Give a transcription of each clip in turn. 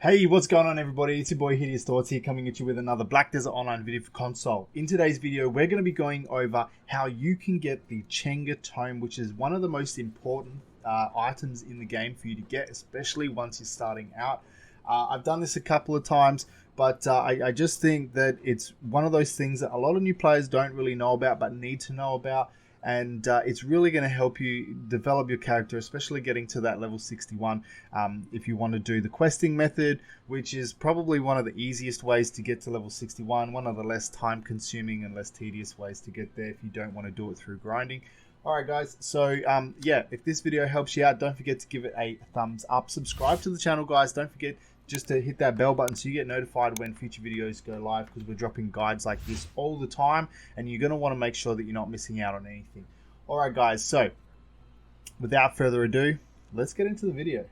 Hey, what's going on everybody? It's your boy Hideous Thoughts here, coming at you with another Black Desert Online video for console. In today's video, we're going to be going over how you can get the Chenga Tome, which is one of the most important items in the game for you to get, especially once you're starting out. I've done this a couple of times, but I just think that it's one of those things that a lot of new players don't really know about, but need to know about. And it's really going to help you develop your character, especially getting to that level 61 if you want to do the questing method, which is probably one of the easiest ways to get to level 61, one of the less time consuming and less tedious ways to get there if you don't want to do it through grinding. Alright guys, so yeah, if this video helps you out, don't forget to give it a thumbs up. Subscribe to the channel guys, don't forget just to hit that bell button so you get notified when future videos go live, because we're dropping guides like this all the time and you're going to want to make sure that you're not missing out on anything. Alright guys, so without further ado, let's get into the video.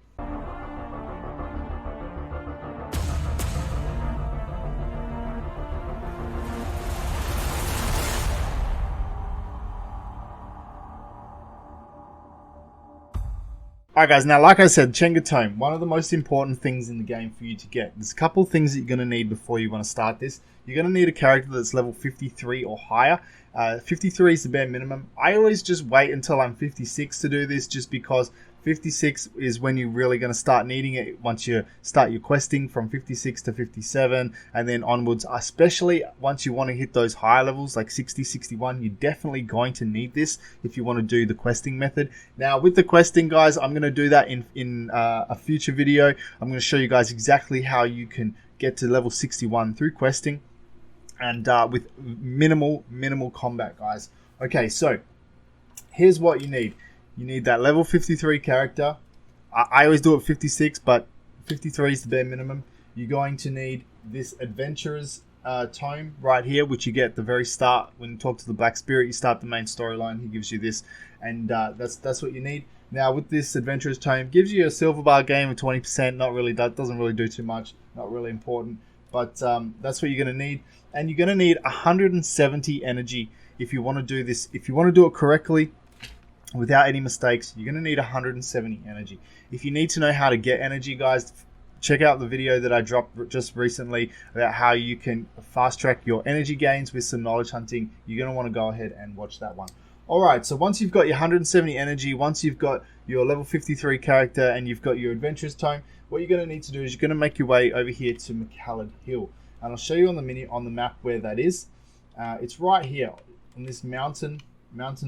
Alright guys, now like I said, Chenga Tome, one of the most important things in the game for you to get. There's a couple of things that you're going to need before you want to start this. You're going to need a character that's level 53 or higher. 53 is the bare minimum. I always just wait until I'm 56 to do this, just because 56 is when you're really going to start needing it once you start your questing from 56 to 57 and then onwards, especially once you want to hit those higher levels like 60, 61. You're definitely going to need this if you want to do the questing method. Now with the questing guys, I'm going to do that in a future video. I'm going to show you guys exactly how you can get to level 61 through questing and with minimal combat guys. Okay, so here's what you need. You need that level 53 character. I always do it 56, but 53 is the bare minimum. You're going to need this Adventurer's Tome right here, which you get at the very start. When you talk to the Black Spirit, you start the main storyline, he gives you this, and that's what you need. Now with this Adventurer's Tome, gives you a silver bar gain of 20%. Not really, that doesn't really do too much. Not really important, but that's what you're going to need. And you're going to need 170 energy if you want to do this. If you want to do it correctly, without any mistakes, you're going to need 170 energy. If you need to know how to get energy guys, check out the video that I dropped just recently about how you can fast track your energy gains with some knowledge hunting. You're going to want to go ahead and watch that one. Alright, so once you've got your 170 energy, once you've got your level 53 character and you've got your Adventurer's Tome, what you're going to need to do is you're going to make your way over here to McCallum Hill. And I'll show you on the map where that is. It's right here on this mountain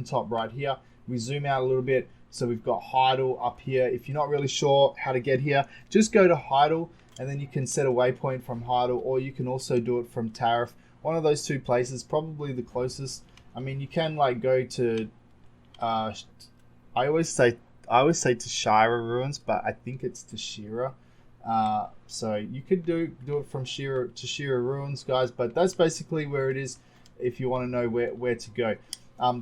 top right here. We zoom out a little bit, so we've got Heidel up here. If you're not really sure how to get here, just go to Heidel and then you can set a waypoint from Heidel, or you can also do it from Tariff. One of those two places, probably the closest. I mean, you can like go to I always say to Shira Ruins, but I think it's to Shira. So you could do it from Shira to Shira Ruins guys, but that's basically where it is if you want to know where to go.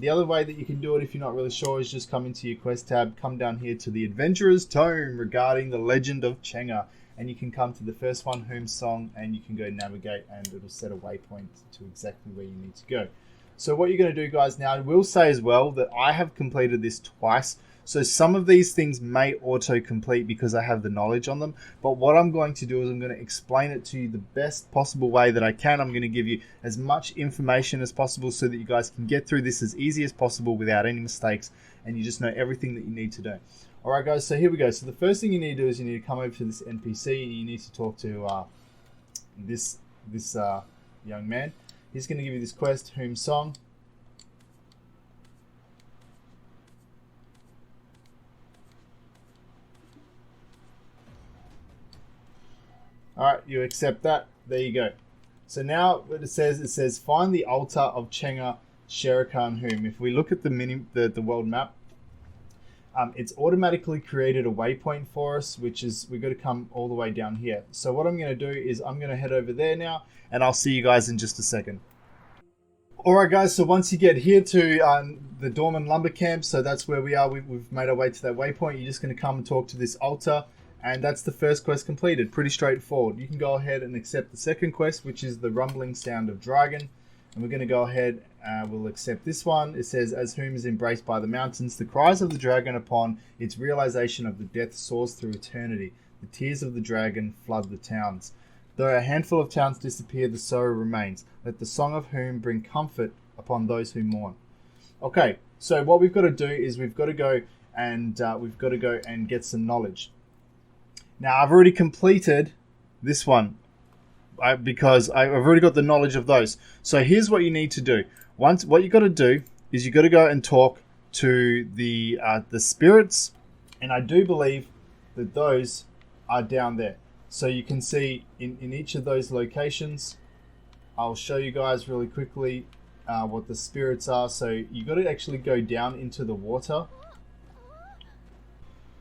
The other way that you can do it if you're not really sure is just come into your quest tab, come down here to the Adventurer's Tome regarding the legend of Chenga, and you can come to the first one, Whom Song, and you can go navigate and it'll set a waypoint to exactly where you need to go. So what you're going to do guys now, I will say as well that I have completed this twice. So some of these things may auto-complete because I have the knowledge on them. But what I'm going to do is I'm going to explain it to you the best possible way that I can. I'm going to give you as much information as possible so that you guys can get through this as easy as possible without any mistakes. And you just know everything that you need to do. Alright guys, so here we go. So the first thing you need to do is you need to come over to this NPC. And you need to talk to this young man. He's going to give you this quest, Whom Song. Alright, you accept that. There you go. So now what it says find the altar of Chenga Sherakan Whom. If we look at the world map, it's automatically created a waypoint for us, which is we've got to come all the way down here. So what I'm going to do is I'm going to head over there now, and I'll see you guys in just a second. Alright guys, so once you get here to the Dorman Lumber Camp, so that's where we are, we've made our way to that waypoint. You're just going to come and talk to this altar. And that's the first quest completed. Pretty straightforward. You can go ahead and accept the second quest, which is the rumbling sound of dragon. And we're going to go ahead, we'll accept this one. It says, as Whom is embraced by the mountains, the cries of the dragon upon its realization of the death soars through eternity. The tears of the dragon flood the towns. Though a handful of towns disappear, the sorrow remains. Let the song of whom bring comfort upon those who mourn. Okay, so what we've got to do is we've got to go and get some knowledge. Now I've already completed this one because I've already got the knowledge of those. So here's what you need to do. What you got to do is you got to go and talk to the spirits, and I do believe that those are down there. So you can see in each of those locations. I'll show you guys really quickly what the spirits are. So you got to actually go down into the water.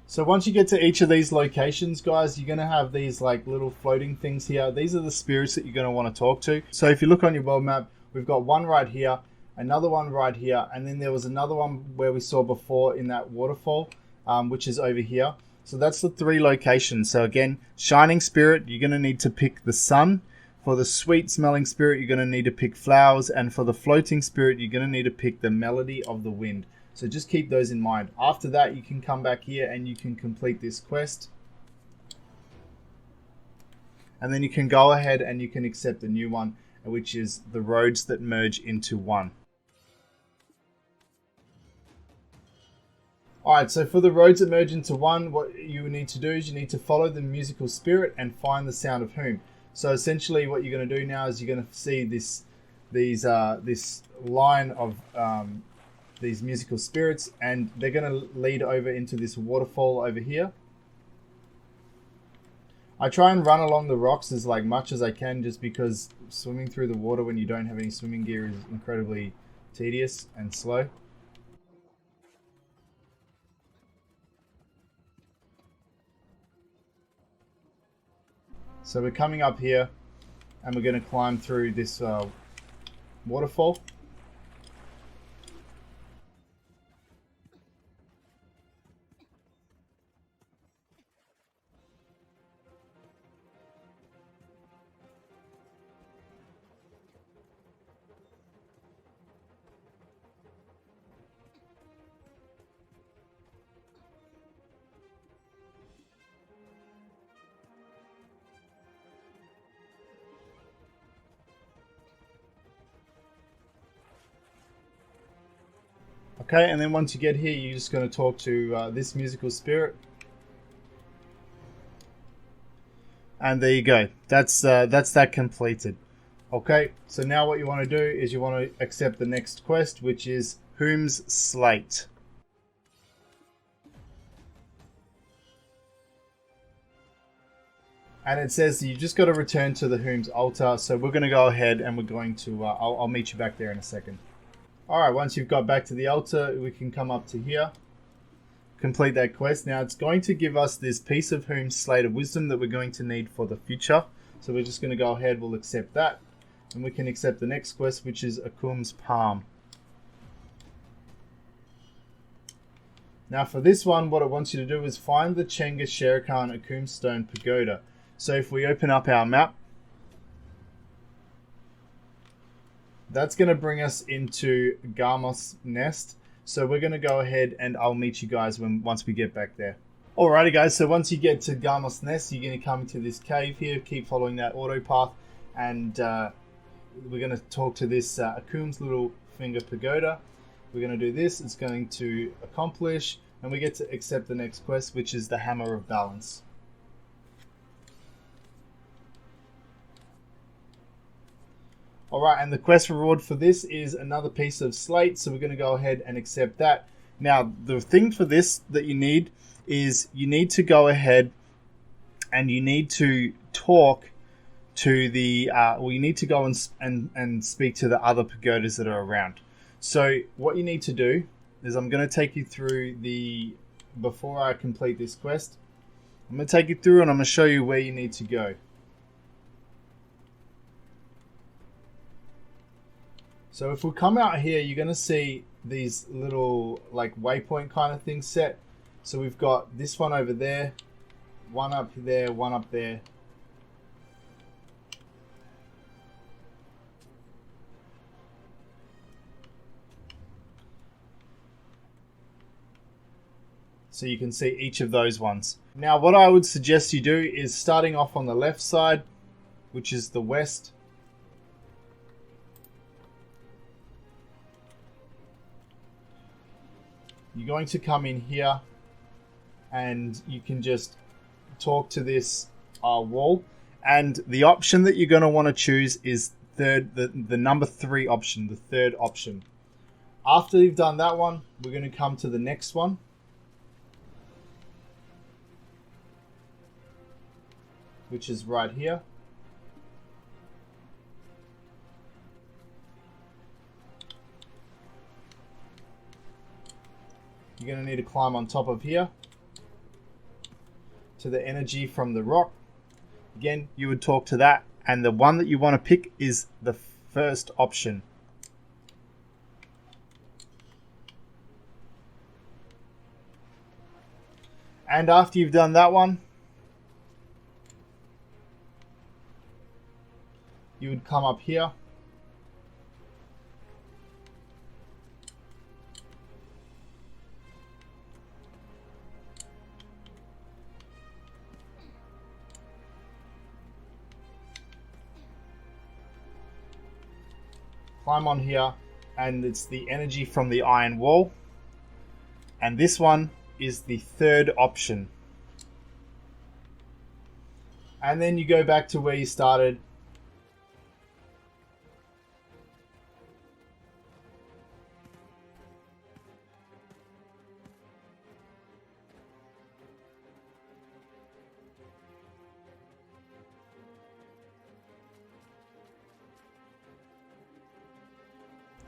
So once you get to each of these locations, guys, you're going to have these like little floating things here. These are the spirits that you're going to want to talk to. So if you look on your world map, we've got one right here, another one right here, and then there was another one where we saw before in that waterfall, which is over here. So that's the 3 locations. So again, shining spirit, you're going to need to pick the sun. For the sweet smelling spirit, you're going to need to pick flowers. And for the floating spirit, you're going to need to pick the melody of the wind. So just keep those in mind. After that, you can come back here and you can complete this quest. And then you can go ahead and you can accept the new one, which is the roads that merge into one. Alright, so for the roads that merge into one, what you need to do is you need to follow the musical spirit and find the sound of whom. So essentially what you're going to do now is you're going to see this line of these musical spirits, and they're going to lead over into this waterfall over here. I try and run along the rocks as much as I can, just because swimming through the water when you don't have any swimming gear is incredibly tedious and slow. So we're coming up here and we're going to climb through this waterfall. Okay, and then once you get here, you're just going to talk to this musical spirit. And there you go. That's that completed. Okay, so now what you want to do is you want to accept the next quest, which is Whom's Slate. And it says you just got to return to the Whom's Altar. So we're going to go ahead and we're going to, I'll meet you back there in a second. Alright, once you've got back to the altar, we can come up to here. Complete that quest. Now it's going to give us this piece of Whom's Slate of Wisdom that we're going to need for the future. So we're just going to go ahead, we'll accept that. And we can accept the next quest, which is Akum's Palm. Now for this one, what it wants you to do is find the Chenga Akum Stone Pagoda. So if we open up our map, that's going to bring us into Garmos Nest. So we're going to go ahead and I'll meet you guys once we get back there. Alrighty guys, so once you get to Garmos Nest, you're going to come into this cave here. Keep following that auto path, and we're going to talk to this Akum's little finger pagoda. We're going to do this. It's going to accomplish, and we get to accept the next quest, which is the Hammer of Balance. Alright, and the quest reward for this is another piece of slate, so we're going to go ahead and accept that. Now, the thing for this that you need is you need to go ahead and you need to talk to the, you need to go and speak to the other pagodas that are around. So what you need to do is I'm going to take you through before I complete this quest, I'm going to take you through and I'm going to show you where you need to go. So if we come out here, you're going to see these little waypoint kind of things set. So we've got this one over there, one up there, one up there. So you can see each of those ones. Now what I would suggest you do is starting off on the left side, which is the west. You're going to come in here and you can just talk to this wall. And the option that you're going to want to choose is the number 3 option, the third option. After you've done that one, we're going to come to the next one. Which is right here. You're going to need to climb on top of here to the energy from the rock. Again, you would talk to that, and the one that you want to pick is the first option. And after you've done that one, you would come up here. Climb on here, and it's the energy from the iron wall. And this one is the third option. And then you go back to where you started.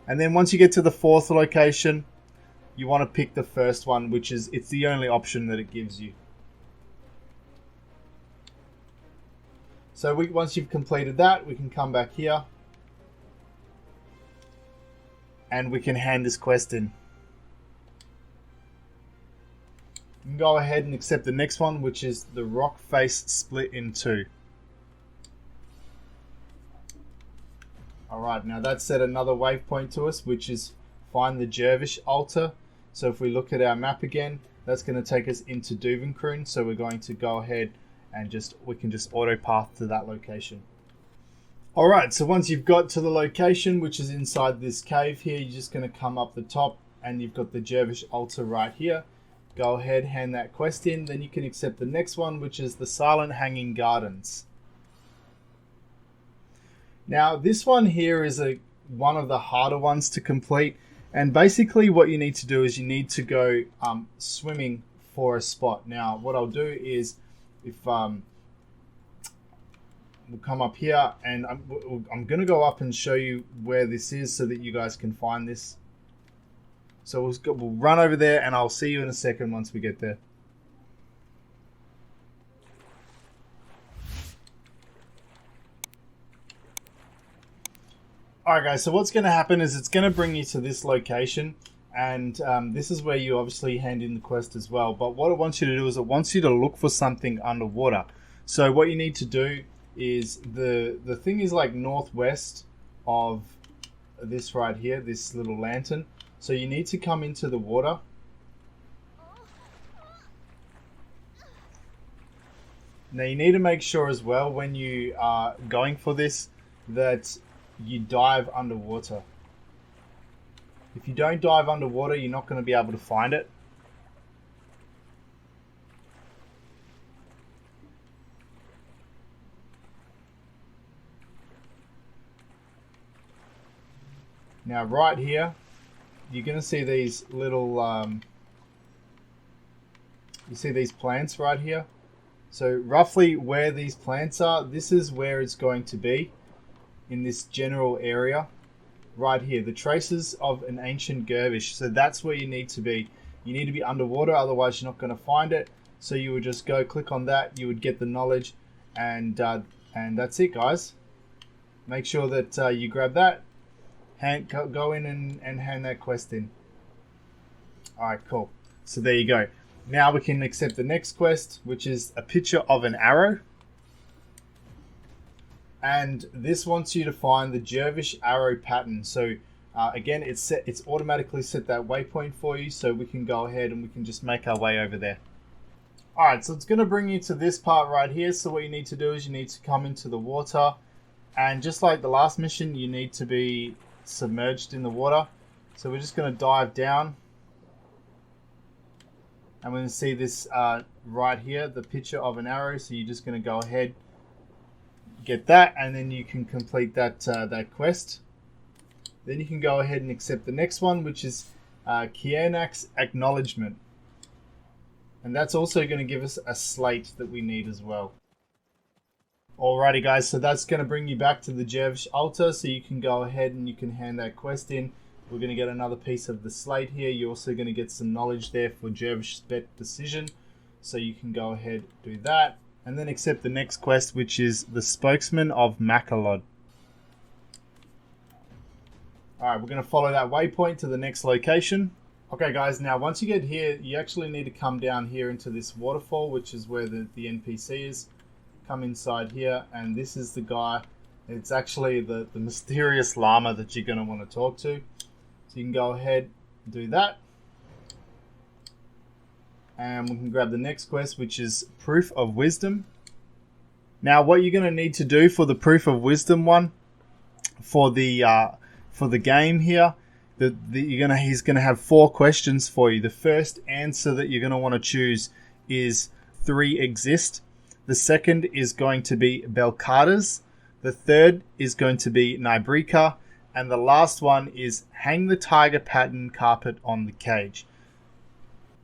And then once you get to the 4th location, you want to pick the first one, which is, it's the only option that it gives you. So once you've completed that, we can come back here and we can hand this quest in. You can go ahead and accept the next one, which is the rock face split in 2. Alright, now that set another waypoint to us, which is find the Gersh Altar. So if we look at our map again, that's going to take us into Duvenkroon. So we're going to go ahead and we can just auto path to that location. Alright, so once you've got to the location, which is inside this cave here, you're just going to come up the top and you've got the Gersh Altar right here. Go ahead, hand that quest in, then you can accept the next one, which is the Silent Hanging Gardens. Now this one here is one of the harder ones to complete, and basically what you need to do is you need to go swimming for a spot. Now what I'll do is, if we'll come up here and I'm going to go up and show you where this is so that you guys can find this. So we'll run over there and I'll see you in a second once we get there. Alright guys, so what's going to happen is it's going to bring you to this location, and this is where you obviously hand in the quest as well. But what it wants you to do is it wants you to look for something underwater. So what you need to do is, the thing is like northwest of this right here, this little lantern. So you need to come into the water. Now you need to make sure as well when you are going for this that you dive underwater. If you don't dive underwater, you're not going to be able to find it. Now right here, you're going to see these little, you see these plants right here? So roughly where these plants are, this is where it's going to be. In this general area right here, the traces of an ancient Gersh. So that's where you need to be. You need to be underwater, otherwise you're not going to find it. So you would just go click on that, you would get the knowledge, and that's it guys. Make sure that you grab that, go in and hand that quest in. Alright, cool. So there you go. Now we can accept the next quest, which is a picture of an arrow. And this wants you to find the Gersh arrow pattern. So Again, it's automatically set that waypoint for you, so we can go ahead and we can just make our way over there. Alright, so it's going to bring you to this part right here. So what you need to do is you need to come into the water, and just like the last mission, you need to be submerged in the water. So we're just going to dive down, and we're going to see this right here, the picture of an arrow. So you're just going to go ahead, get that, and then you can complete that that quest. Then you can go ahead and accept the next one, which is Kiernak's Acknowledgement. And that's also going to give us a slate that we need as well. Alrighty guys, so that's going to bring you back to the Gersh Altar, so you can go ahead and you can hand that quest in. We're going to get another piece of the slate here. You're also going to get some knowledge there for Gersh's Bet Decision. So you can go ahead do that. And then accept the next quest, which is the Spokesman of Macalod. Alright, we're going to follow that waypoint to the next location. Okay guys, now once you get here, you actually need to come down here into this waterfall, which is where the NPC is. Come inside here, and this is the guy. It's actually the mysterious llama that you're going to want to talk to. So you can go ahead and do that. And we can grab the next quest, which is Proof of Wisdom. Now what you're going to need to do for the Proof of Wisdom one, for the game here, he's gonna have 4 questions for you. The first answer that you're gonna want to choose is 3 exist. The second is going to be Belcada's. The third is going to be Nybrika, and the last one is hang the tiger pattern carpet on the cage.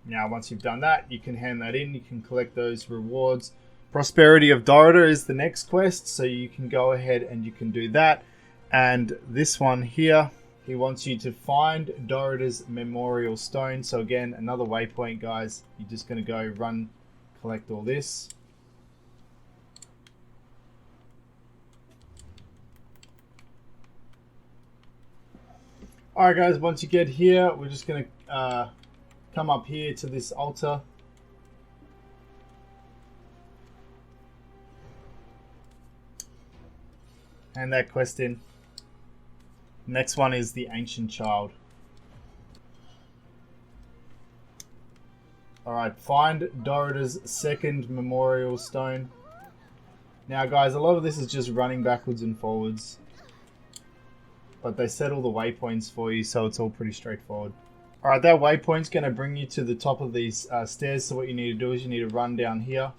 Now once you've done that, you can hand that in. You can collect those rewards. Prosperity of Dorita is the next quest, so you can go ahead and you can do that. And this one here, he wants you to find Dorita's Memorial Stone. So again, another waypoint, guys. You're just going to go run, collect all this. Alright guys, once you get here, we're just going to come up here to this altar. Hand that quest in. Next one is the Ancient Child. Alright, find Dorita's second Memorial Stone. Now guys, a lot of this is just running backwards and forwards. But they set all the waypoints for you, so it's all pretty straightforward. Alright, that waypoint's going to bring you to the top of these stairs. So what you need to do is you need to run down here.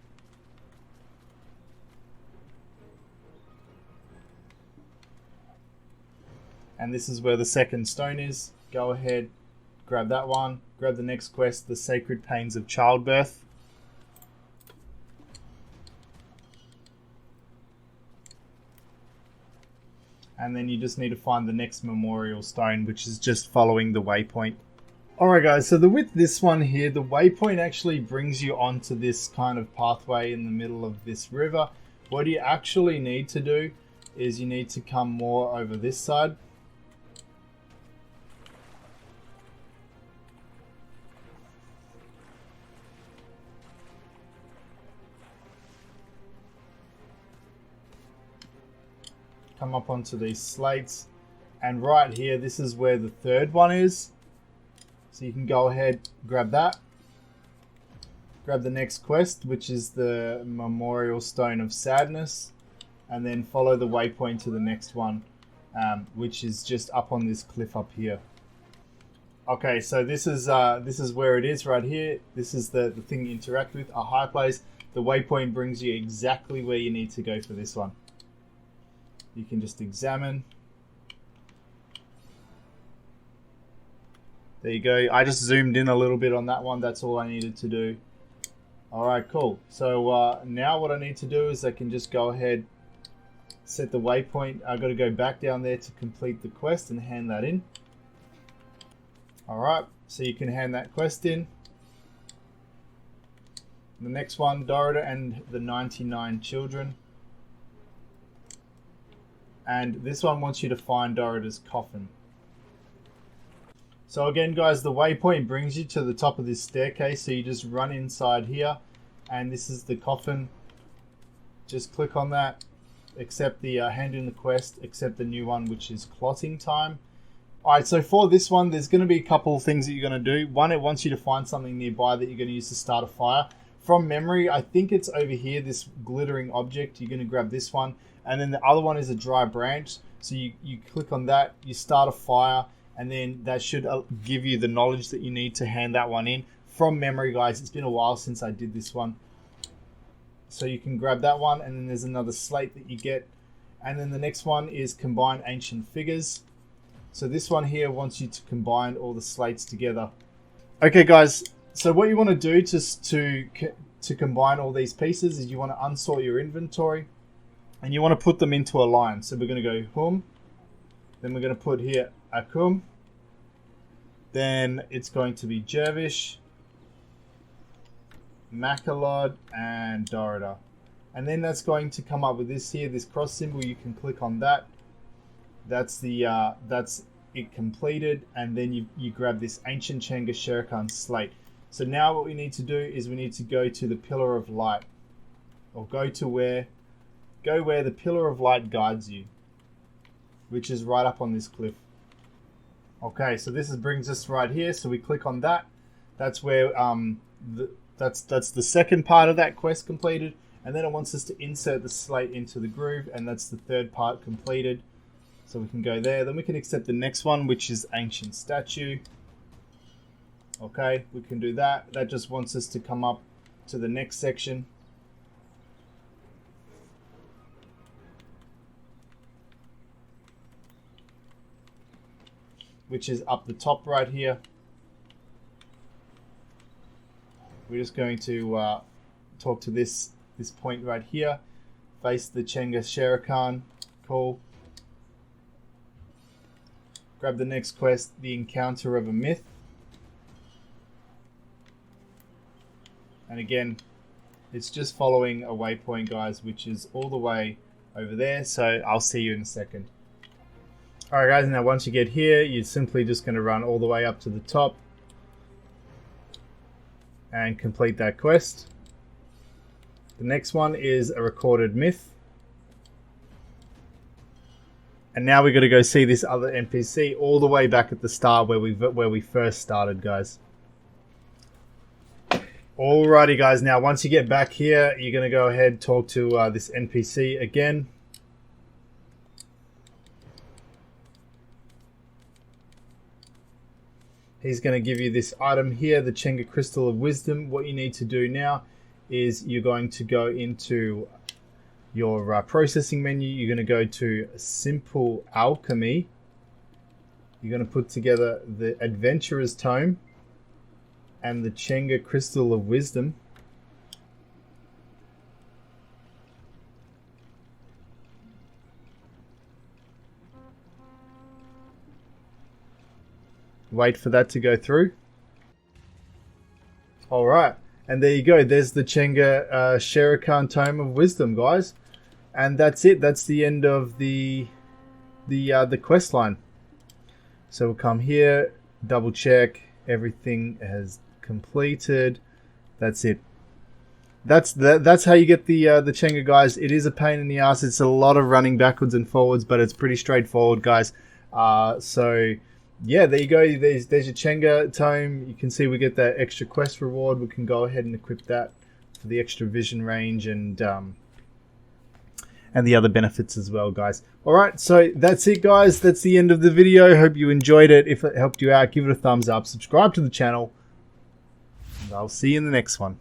And this is where the second stone is. Go ahead, grab that one. Grab the next quest, the Sacred Pains of Childbirth. And then you just need to find the next Memorial Stone, which is just following the waypoint. Alright guys, so with this one here, the waypoint actually brings you onto this kind of pathway in the middle of this river. What you actually need to do is you need to come more over this side. Come up onto these slates, and right here, this is where the third one is. So you can go ahead, grab that. Grab the next quest, which is the Memorial Stone of Sadness, and then follow the waypoint to the next one, which is just up on this cliff up here. Okay, so this is where it is right here. This is the thing you interact with, a high place. The waypoint brings you exactly where you need to go for this one. You can just examine. There you go. I just zoomed in a little bit on that one. That's all I needed to do. Alright, cool. So now what I need to do is I can just go ahead, set the waypoint. I've got to go back down there to complete the quest and hand that in. Alright, so you can hand that quest in. The next one, Dorita and the 99 Children. And this one wants you to find Dorita's coffin. So again guys, the waypoint brings you to the top of this staircase. So you just run inside here. And this is the coffin. Just click on that. Accept the hand in the quest. Accept the new one, which is clotting time. Alright, so for this one, there's going to be a couple of things that you're going to do. One, it wants you to find something nearby that you're going to use to start a fire. From memory, I think it's over here, this glittering object. You're going to grab this one. And then the other one is a dry branch. So you click on that, you start a fire, and then that should give you the knowledge that you need to hand that one in. From memory, guys, it's been a while since I did this one. So you can grab that one, and then there's another slate that you get. And then the next one is combine ancient figures. So this one here wants you to combine all the slates together. Okay, guys, so what you want to do to combine all these pieces is you want to unsort your inventory, and you want to put them into a line. So we're going to go hum, then we're going to put here akum, then it's going to be Jervish, Makalod, and Dorita. And then that's going to come up with this here, this cross symbol. You can click on that. That's it completed, and then you grab this ancient Chenga Sherikan slate. So now what we need to do is we need to go to the pillar of light, or go where the pillar of light guides you, which is right up on this cliff. Okay, so this brings us right here. So we click on that. That's where that's the second part of that quest completed, and then it wants us to insert the slate into the groove, and that's the third part completed. So we can go there. Then we can accept the next one, which is ancient statue. Okay, we can do that. That just wants us to come up to the next section. Which is up the top right here. We're just going to talk to this point right here. Face the Chenga Sherikan. Cool. Grab the next quest, the encounter of a myth. And again, it's just following a waypoint, guys, which is all the way over there. So I'll see you in a second. Alright guys, now once you get here, you're simply just going to run all the way up to the top and complete that quest. The next one is a recorded myth. And now we've got to go see this other NPC all the way back at the start where we first started, guys. Alrighty guys, now once you get back here, you're going to go ahead and talk to this NPC again. He's going to give you this item here, the Chenga Crystal of Wisdom. What you need to do now is you're going to go into your processing menu. You're going to go to Simple Alchemy. You're going to put together the Adventurer's Tome and the Chenga Crystal of Wisdom. Wait for that to go through. Alright, and there you go. There's the Chenga Sherikan Tome of Wisdom, guys. And that's it. That's the end of the quest line. So we'll come here, double check, everything has completed. That's it. That's how you get the Chenga, guys. It is a pain in the ass. It's a lot of running backwards and forwards, but it's pretty straightforward, guys. So yeah, there you go. There's your Chenga Tome. You can see we get that extra quest reward. We can go ahead and equip that for the extra vision range and the other benefits as well, guys. Alright, so that's it, guys. That's the end of the video. Hope you enjoyed it. If it helped you out, give it a thumbs up. Subscribe to the channel. And I'll see you in the next one.